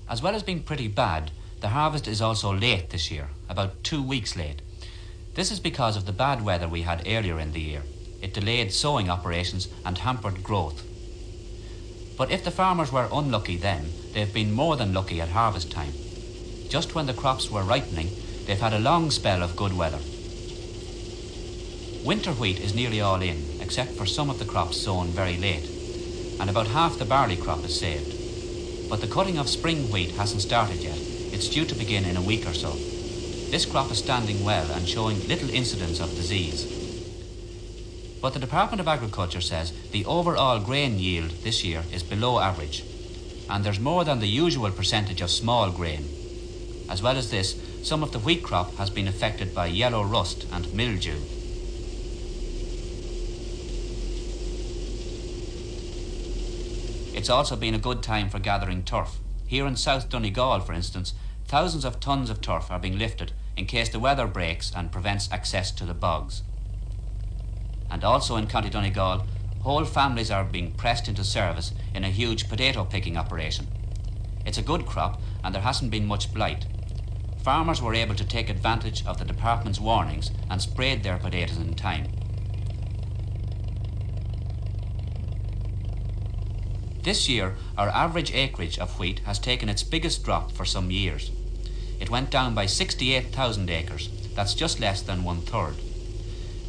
As well as being pretty bad, the harvest is also late this year, about 2 weeks late. This is because of the bad weather we had earlier in the year. It delayed sowing operations and hampered growth. But if the farmers were unlucky then, they've been more than lucky at harvest time. Just when the crops were ripening, they've had a long spell of good weather. Winter wheat is nearly all in, except for some of the crops sown very late, and about half the barley crop is saved. But the cutting of spring wheat hasn't started yet. It's due to begin in a week or so. This crop is standing well and showing little incidence of disease. But the Department of Agriculture says the overall grain yield this year is below average, and there's more than the usual percentage of small grain. As well as this, some of the wheat crop has been affected by yellow rust and mildew. It's also been a good time for gathering turf. Here in South Donegal, for instance, thousands of tons of turf are being lifted in case the weather breaks and prevents access to the bogs. And also in County Donegal, whole families are being pressed into service in a huge potato picking operation. It's a good crop and there hasn't been much blight. Farmers were able to take advantage of the department's warnings and sprayed their potatoes in time. This year, our average acreage of wheat has taken its biggest drop for some years. It went down by 68,000 acres. That's just less than 1/3.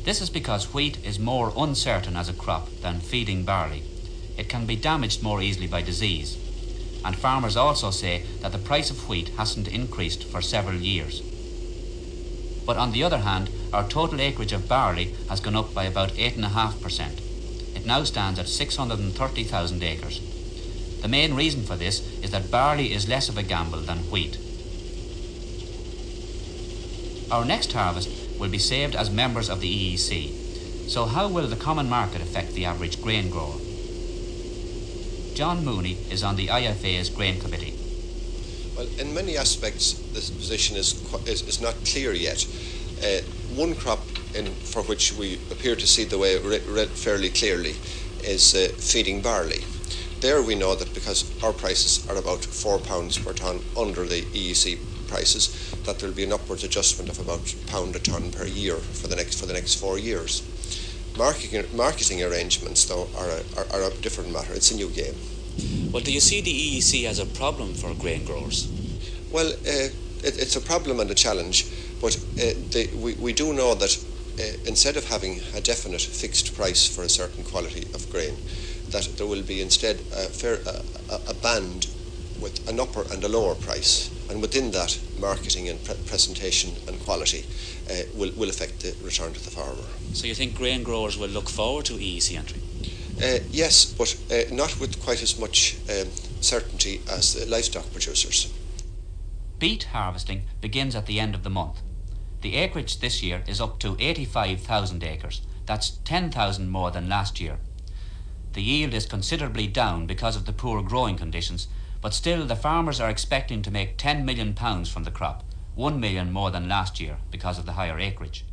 This is because wheat is more uncertain as a crop than feeding barley. It can be damaged more easily by disease. And farmers also say that the price of wheat hasn't increased for several years. But on the other hand, our total acreage of barley has gone up by about 8.5%. It now stands at 630,000 acres. The main reason for this is that barley is less of a gamble than wheat. Our next harvest will be saved as members of the EEC. So how will the common market affect the average grain grower? John Mooney is on the IFA's grain committee. Well, in many aspects, this position is not clear yet. One crop for which we appear to see the way fairly clearly is feeding barley. There we know that because our prices are about £4 per tonne under the EEC prices, that there will be an upwards adjustment of about £1 a tonne per year for the next 4 years. Marketing arrangements, though, are a different matter. It's a new game. Well, do you see the EEC as a problem for grain growers? Well, it's a problem and a challenge, but we do know that instead of having a definite fixed price for a certain quality of grain, that there will be instead a band with an upper and a lower price, and within that, marketing and presentation and quality will affect the return to the farmer. So you think grain growers will look forward to EEC entry? Yes, but not with quite as much certainty as the livestock producers. Beet harvesting begins at the end of the month. The acreage this year is up to 85,000 acres. That's 10,000 more than last year. The yield is considerably down because of the poor growing conditions, but still the farmers are expecting to make £10 million from the crop, £1 million more than last year because of the higher acreage.